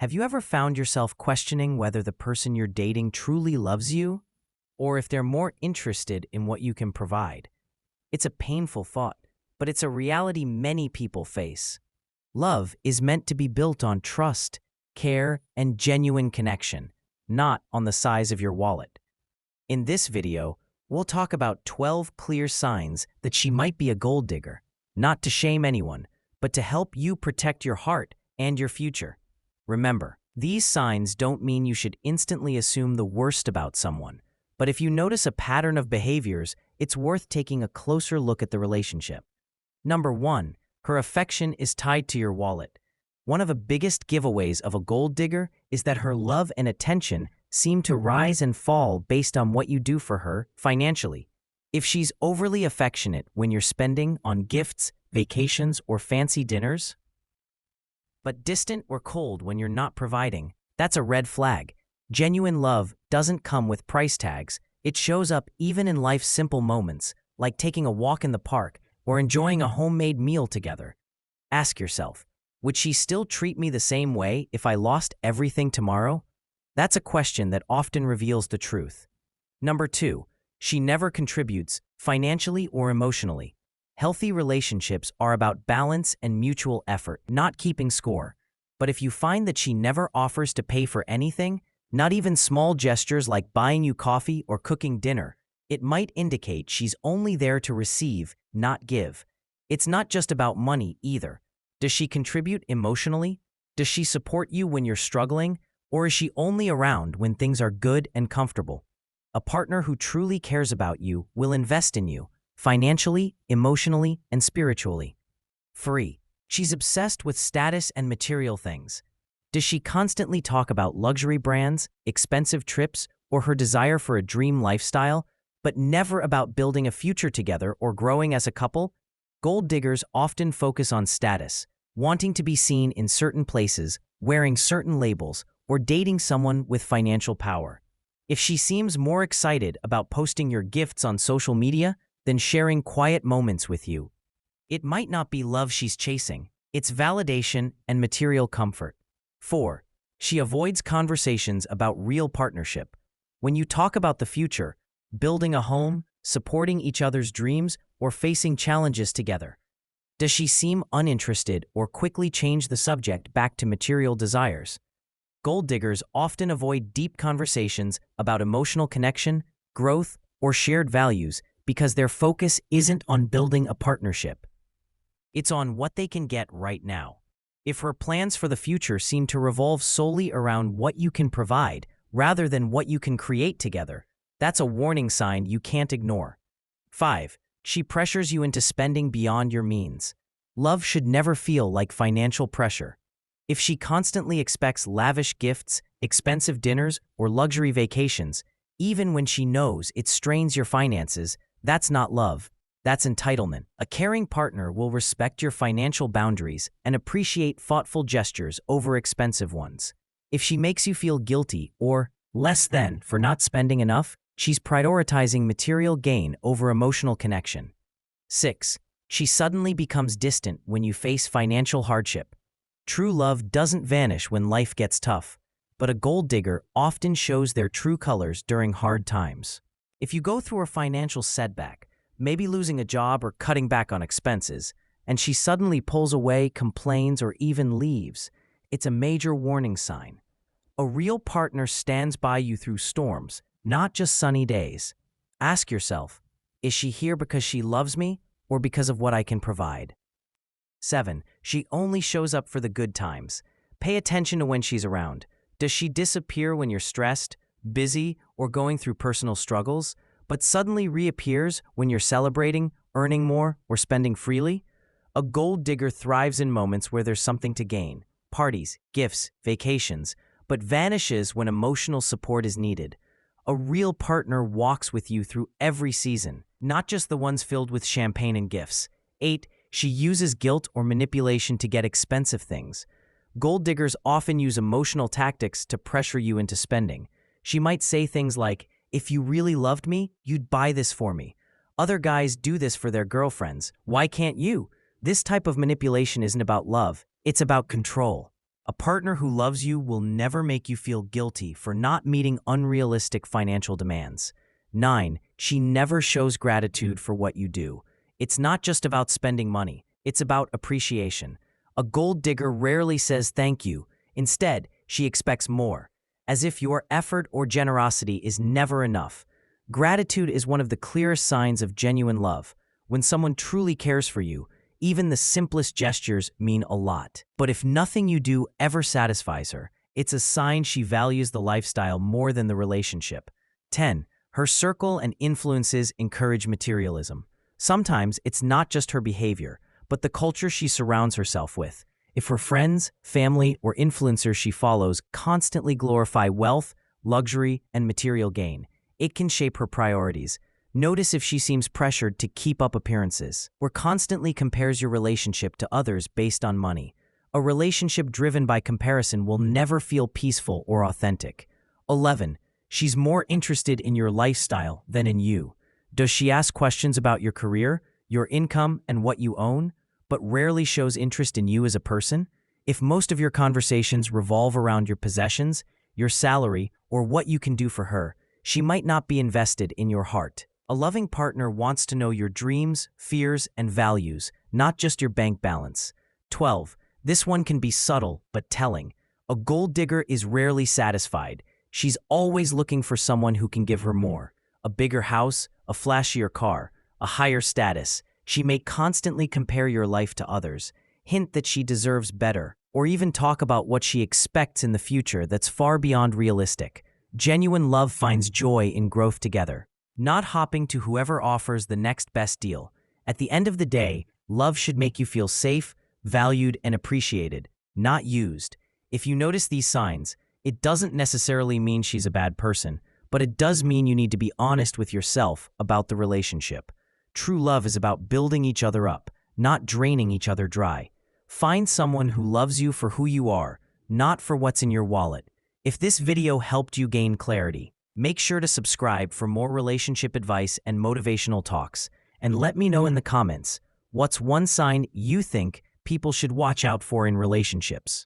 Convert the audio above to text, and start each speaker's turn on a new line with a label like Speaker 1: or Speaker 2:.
Speaker 1: Have you ever found yourself questioning whether the person you're dating truly loves you, or if they're more interested in what you can provide? It's a painful thought, but it's a reality many people face. Love is meant to be built on trust, care, and genuine connection, not on the size of your wallet. In this video, we'll talk about 12 clear signs that she might be a gold digger, not to shame anyone, but to help you protect your heart and your future. Remember, these signs don't mean you should instantly assume the worst about someone, but if you notice a pattern of behaviors, it's worth taking a closer look at the relationship. Number 1, her affection is tied to your wallet. One of the biggest giveaways of a gold digger is that her love and attention seem to rise and fall based on what you do for her financially. If she's overly affectionate when you're spending on gifts, vacations, or fancy dinners, but distant or cold when you're not providing, that's a red flag. Genuine love doesn't come with price tags. It shows up even in life's simple moments, like taking a walk in the park or enjoying a homemade meal together. Ask yourself, would she still treat me the same way if I lost everything tomorrow? That's a question that often reveals the truth. Number 2, she never contributes, financially or emotionally. Healthy relationships are about balance and mutual effort, not keeping score. But if you find that she never offers to pay for anything, not even small gestures like buying you coffee or cooking dinner, it might indicate she's only there to receive, not give. It's not just about money either. Does she contribute emotionally? Does she support you when you're struggling? Or is she only around when things are good and comfortable? A partner who truly cares about you will invest in you, financially, emotionally, and spiritually. 3, she's obsessed with status and material things. Does she constantly talk about luxury brands, expensive trips, or her desire for a dream lifestyle, but never about building a future together or growing as a couple? Gold diggers often focus on status, wanting to be seen in certain places, wearing certain labels, or dating someone with financial power. If she seems more excited about posting your gifts on social media than sharing quiet moments with you, it might not be love she's chasing. It's validation and material comfort. 4, she avoids conversations about real partnership. When you talk about the future, building a home, supporting each other's dreams, or facing challenges together, does she seem uninterested or quickly change the subject back to material desires? Gold diggers often avoid deep conversations about emotional connection, growth, or shared values because their focus isn't on building a partnership. It's on what they can get right now. If her plans for the future seem to revolve solely around what you can provide rather than what you can create together, that's a warning sign you can't ignore. 5, she pressures you into spending beyond your means. Love should never feel like financial pressure. If she constantly expects lavish gifts, expensive dinners, or luxury vacations, even when she knows it strains your finances, that's not love. That's entitlement. A caring partner will respect your financial boundaries and appreciate thoughtful gestures over expensive ones. If she makes you feel guilty or less than for not spending enough, she's prioritizing material gain over emotional connection. 6, she suddenly becomes distant when you face financial hardship. True love doesn't vanish when life gets tough, but a gold digger often shows their true colors during hard times. If you go through a financial setback, maybe losing a job or cutting back on expenses, and she suddenly pulls away, complains, or even leaves, it's a major warning sign. A real partner stands by you through storms, not just sunny days. Ask yourself, is she here because she loves me or because of what I can provide? 7, she only shows up for the good times. Pay attention to when she's around. Does she disappear when you're stressed, busy, or going through personal struggles, but suddenly reappears when you're celebrating, earning more, or spending freely? A gold digger thrives in moments where there's something to gain, parties, gifts, vacations, but vanishes when emotional support is needed. A real partner walks with you through every season, not just the ones filled with champagne and gifts. 8, she uses guilt or manipulation to get expensive things. Gold diggers often use emotional tactics to pressure you into spending. She might say things like, "If you really loved me, you'd buy this for me. Other guys do this for their girlfriends. Why can't you?" This type of manipulation isn't about love, it's about control. A partner who loves you will never make you feel guilty for not meeting unrealistic financial demands. 9. She never shows gratitude for what you do. It's not just about spending money, it's about appreciation. A gold digger rarely says thank you. Instead, she expects more, as if your effort or generosity is never enough. Gratitude is one of the clearest signs of genuine love. When someone truly cares for you, even the simplest gestures mean a lot. But if nothing you do ever satisfies her, it's a sign she values the lifestyle more than the relationship. 10. Her circle and influences encourage materialism. Sometimes it's not just her behavior, but the culture she surrounds herself with. If her friends, family, or influencers she follows constantly glorify wealth, luxury, and material gain, it can shape her priorities. Notice if she seems pressured to keep up appearances, or constantly compares your relationship to others based on money. A relationship driven by comparison will never feel peaceful or authentic. 11. She's more interested in your lifestyle than in you. Does she ask questions about your career, your income, and what you own, but rarely shows interest in you as a person? If most of your conversations revolve around your possessions, your salary, or what you can do for her, she might not be invested in your heart. A loving partner wants to know your dreams, fears, and values, not just your bank balance. 12. This one can be subtle but telling. A gold digger is rarely satisfied. She's always looking for someone who can give her more. A bigger house, a flashier car, a higher status. She may constantly compare your life to others, hint that she deserves better, or even talk about what she expects in the future that's far beyond realistic. Genuine love finds joy in growth together, not hopping to whoever offers the next best deal. At the end of the day, love should make you feel safe, valued, and appreciated, not used. If you notice these signs, it doesn't necessarily mean she's a bad person, but it does mean you need to be honest with yourself about the relationship. True love is about building each other up, not draining each other dry. Find someone who loves you for who you are, not for what's in your wallet. If this video helped you gain clarity, make sure to subscribe for more relationship advice and motivational talks. And let me know in the comments, what's one sign you think people should watch out for in relationships?